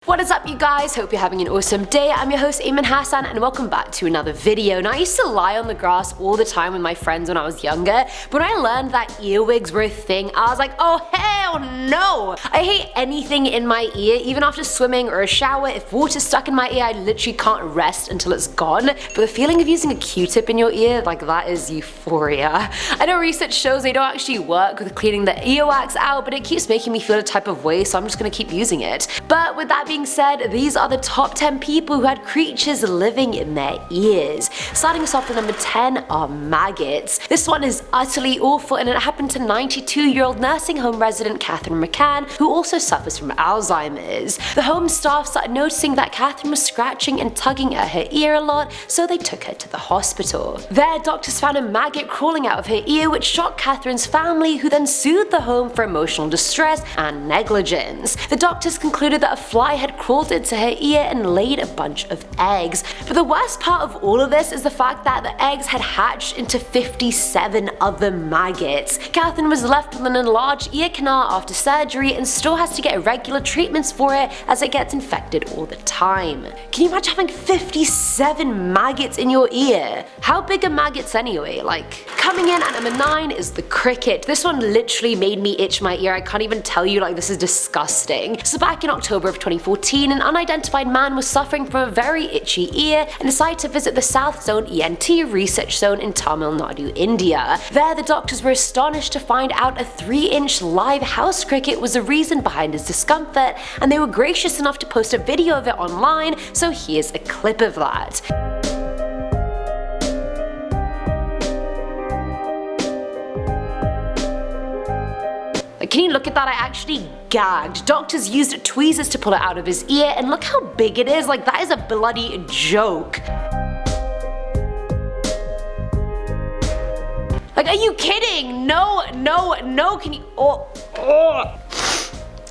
What is up, you guys? Hope you're having an awesome day. I'm your host Ayman Hassan and welcome back to another video. Now, I used to lie on the grass all the time with my friends when I was younger, but when I learned that earwigs were a thing, I was like, oh hell no! I hate anything in my ear. Even after swimming or a shower, if water's stuck in my ear, I literally can't rest until it's gone. But the feeling of using a Q-tip in your ear, like, that is euphoria. I know research shows they don't actually work with cleaning the earwax out, but it keeps making me feel a type of way, so I'm just gonna keep using it. But with that being said, these are the top 10 people who had creatures living in their ears. Starting us off with number 10 are maggots. This one is utterly awful, and it happened to 92-year-old nursing home resident Catherine McCann, who also suffers from Alzheimer's. The home staff started noticing that Catherine was scratching and tugging at her ear a lot, so they took her to the hospital. There, doctors found a maggot crawling out of her ear, which shocked Catherine's family, who then sued the home for emotional distress and negligence. The doctors concluded that a fly had crawled into her ear and laid a bunch of eggs. But the worst part of all of this is the fact that the eggs had hatched into 57 other maggots. Catherine was left with an enlarged ear canal after surgery and still has to get regular treatments for it as it gets infected all the time. Can you imagine having 57 maggots in your ear? How big are maggots anyway? Like, coming in at number 9 is the cricket. This one literally made me itch my ear. I can't even tell you, like, this is disgusting. So back in October of 2014, an unidentified man was suffering from a very itchy ear and decided to visit the South Zone ENT research zone in Tamil Nadu, India. There, the doctors were astonished to find out a 3-inch live house cricket was the reason behind his discomfort, and they were gracious enough to post a video of it online, so here's a clip of that. Can you look at that? I actually gagged. Doctors used tweezers to pull it out of his ear, and look how big it is. Like, that is a bloody joke. Like, are you kidding? No, can you— oh.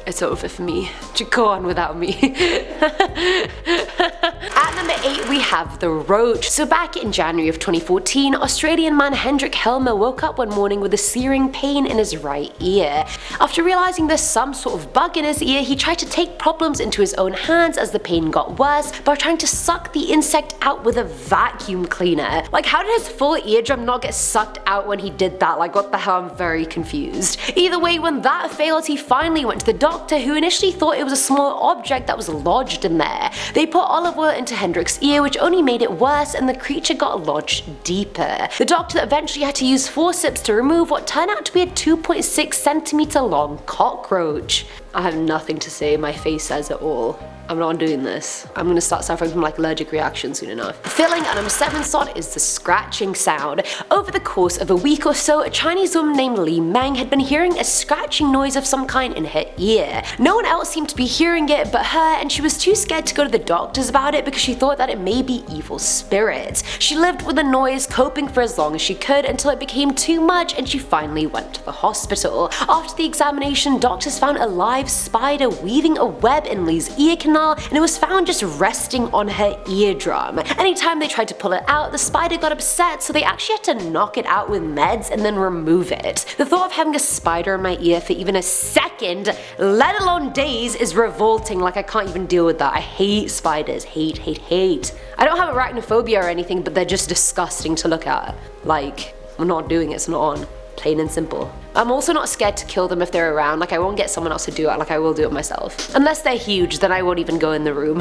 It's over for me. Just go on without me. At number 8 we have the roach. So back in January of 2014, Australian man Hendrik Helmer woke up one morning with a searing pain in his right ear. After realizing there's some sort of bug in his ear, he tried to take problems into his own hands as the pain got worse by trying to suck the insect out with a vacuum cleaner. Like, how did his full eardrum not get sucked out when he did that? Like, what the hell? I'm very confused. Either way, when that failed, he finally went to the doctor, who initially thought it was a small object that was lodged in there. They put olive oil into Hendrik's ear, which only made it worse, and the creature got lodged deeper. The doctor eventually had to use forceps to remove what turned out to be a 2.6 centimeter long cockroach. I have nothing to say, my face says it all. I'm not doing this. I'm gonna start suffering from, like, allergic reaction soon enough. Filling at number 7 slot is the scratching sound. Over the course of a week or so, a Chinese woman named Li Meng had been hearing a scratching noise of some kind in her ear. No one else seemed to be hearing it but her, and she was too scared to go to the doctors about it because she thought that it may be evil spirits. She lived with the noise, coping for as long as she could until it became too much, and she finally went to the hospital. After the examination, doctors found a live spider weaving a web in Li's ear canal, and it was found just resting on her eardrum. Anytime they tried to pull it out, the spider got upset, so they actually had to knock it out with meds and then remove it. The thought of having a spider in my ear for even a second, let alone days, is revolting. Like, I can't even deal with that. I hate spiders. Hate. I don't have arachnophobia or anything, but they're just disgusting to look at. Like, I'm not doing it, it's not on. Plain and simple. I'm also not scared to kill them if they're around. Like, I won't get someone else to do it, like I will do it myself. Unless they're huge, then I won't even go in the room.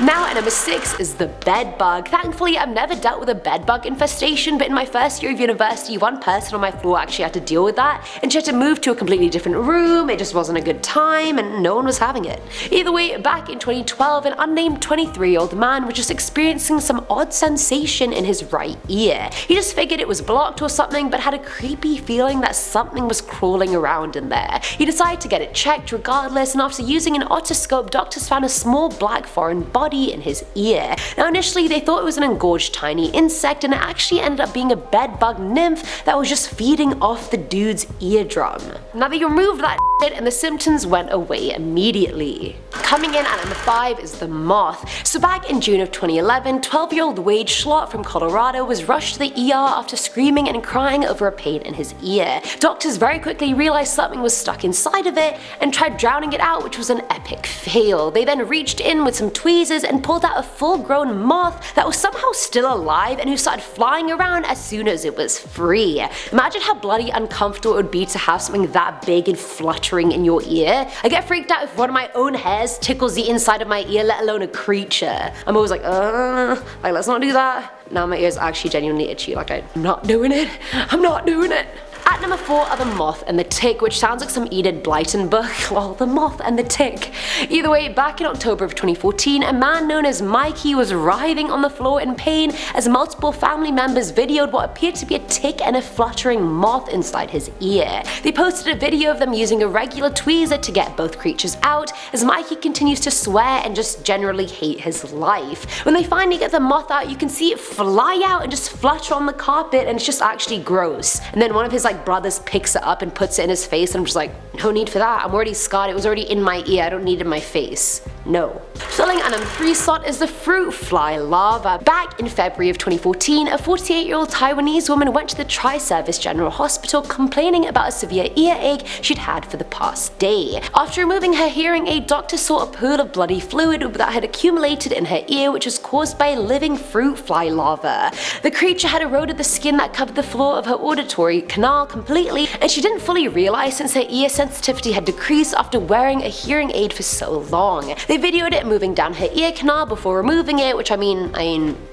Now at number 6 is the bed bug. Thankfully, I've never dealt with a bed bug infestation, but in my first year of university, one person on my floor actually had to deal with that, and she had to move to a completely different room. It just wasn't a good time, and no one was having it. Either way, back in 2012, an unnamed 23-year-old man was just experiencing some odd sensation in his right ear. He just figured it was blocked or something, but had a creepy feeling that something was crawling around in there. He decided to get it checked regardless, and after using an otoscope, doctors found a small black foreign body in his ear. Now, initially they thought it was an engorged tiny insect, and it actually ended up being a bedbug nymph that was just feeding off the dude's eardrum. Now, they removed that shit and the symptoms went away immediately. Coming in at number 5 is the moth. So back in June of 2011, 12-year-old Wade Schlott from Colorado was rushed to the ER after screaming and crying over a pain in his ear. Doctors very quickly realized something was stuck inside of it and tried drowning it out, which was an epic fail. They then reached in with some tweezers and pulled out a full-grown moth that was somehow still alive and who started flying around as soon as it was free. Imagine how bloody uncomfortable it would be to have something that big and fluttering in your ear. I get freaked out if one of my own hairs tickles the inside of my ear, let alone a creature. I'm always like let's not do that. Now my ears actually genuinely itchy, like I'm not doing it. I'm not doing it. At number 4 are the moth and the tick, which sounds like some Enid Blyton book. Well, the moth and the tick. Either way, back in October of 2014, a man known as Mikey was writhing on the floor in pain as multiple family members videoed what appeared to be a tick and a fluttering moth inside his ear. They posted a video of them using a regular tweezer to get both creatures out, as Mikey continues to swear and just generally hate his life. When they finally get the moth out, you can see it fly out and just flutter on the carpet, and it's just actually gross. And then one of his brothers picks it up and puts it in his face, and I'm just like, no need for that. I'm already scarred. It was already in my ear. I don't need it in my face. No. Filling at number 3 slot is the fruit fly larva. Back in February of 2014, a 48-year-old Taiwanese woman went to the Tri-Service General Hospital complaining about a severe earache she'd had for the past day. After removing her hearing aid, doctors saw a pool of bloody fluid that had accumulated in her ear, which was caused by a living fruit fly larva. The creature had eroded the skin that covered the floor of her auditory canal completely, and she didn't fully realize since her ear sensitivity had decreased after wearing a hearing aid for so long. They videoed it moving down her ear canal before removing it, which I mean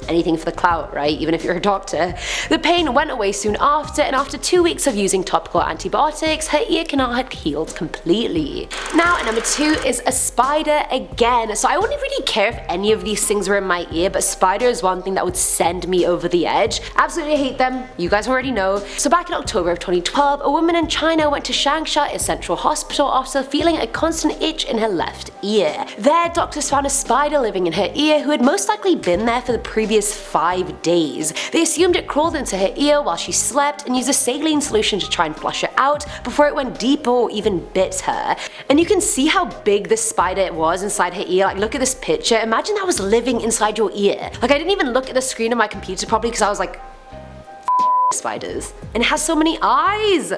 anything for the clout, right? Even if you're a doctor. The pain went away soon after, and after 2 weeks of using topical antibiotics, her ear canal had healed completely. Now at number 2 is a spider again. So I wouldn't really care if any of these things were in my ear, but spider is one thing that would send me over the edge. Absolutely hate them. You guys already know. So back in October of 2012, a woman in China went to Changsha Central Hospital after feeling a constant itch in her left ear. There, doctors found a spider living in her ear who had most likely been there for the previous 5 days. They assumed it crawled into her ear while she slept and used a saline solution to try and flush it out before it went deeper or even bit her. And you can see how big this spider was inside her ear. Like, look at this picture. Imagine that was living inside your ear. Like, I didn't even look at the screen of my computer properly because I was like, spiders. And it has so many eyes.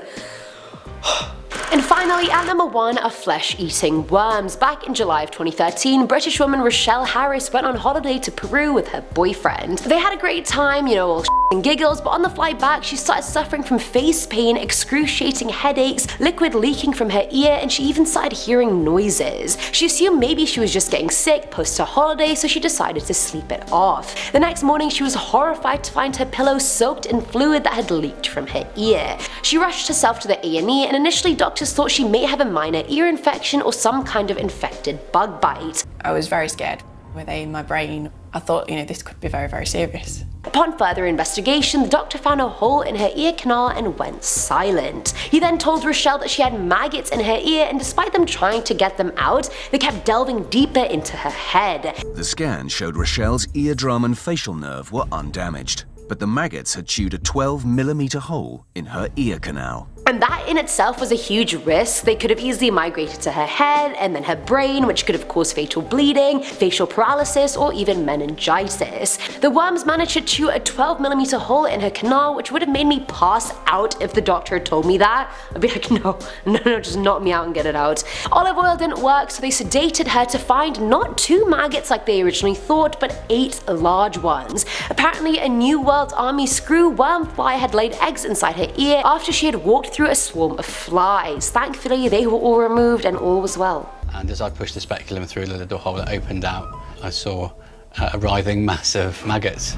And finally, at number 1 are flesh-eating worms. Back in July of 2013, British woman Rochelle Harris went on holiday to Peru with her boyfriend. They had a great time, all and giggles, but on the flight back she started suffering from face pain, excruciating headaches, liquid leaking from her ear, and she even started hearing noises. She assumed maybe she was just getting sick post her holiday, so she decided to sleep it off. The next morning she was horrified to find her pillow soaked in fluid that had leaked from her ear. She rushed herself to the A&E, and initially doctors thought she may have a minor ear infection or some kind of infected bug bite. I was very scared. With in my brain, I thought, this could be very, very serious. Upon further investigation, the doctor found a hole in her ear canal and went silent. He then told Rochelle that she had maggots in her ear, and despite them trying to get them out, they kept delving deeper into her head. The scan showed Rochelle's eardrum and facial nerve were undamaged, but the maggots had chewed a 12mm hole in her ear canal. And that in itself was a huge risk. They could have easily migrated to her head and then her brain, which could have caused fatal bleeding, facial paralysis, or even meningitis. The worms managed to chew a 12mm hole in her canal, which would have made me pass out if the doctor had told me that. I'd be like, no, just knock me out and get it out. Olive oil didn't work, so they sedated her to find not 2 maggots like they originally thought, but 8 large ones. Apparently, a New World Army screw worm fly had laid eggs inside her ear after she had walked through a swarm of flies. Thankfully, they were all removed and all was well. And as I pushed the speculum through the little hole that opened out, I saw a writhing mass of maggots.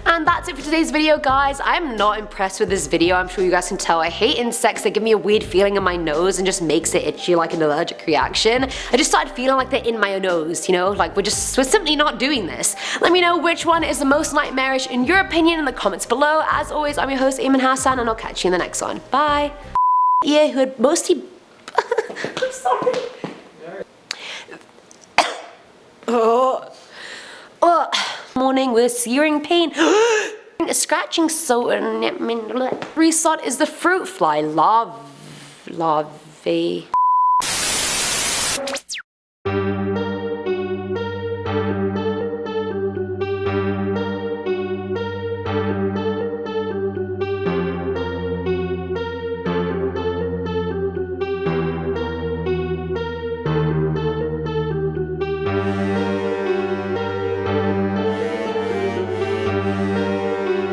And that's it for today's video, guys. I'm not impressed with this video. I'm sure you guys can tell I hate insects. They give me a weird feeling in my nose and just makes it itchy like an allergic reaction. I just started feeling like they're in my nose, like we're simply not doing this. Let me know which one is the most nightmarish in your opinion in the comments below. As always, I'm your host, Eamon Hassan, and I'll catch you in the next one. Bye. Yeah, who had mostly... I'm sorry. Morning with searing pain. Scratching so... Resort is the fruit fly larvae. you.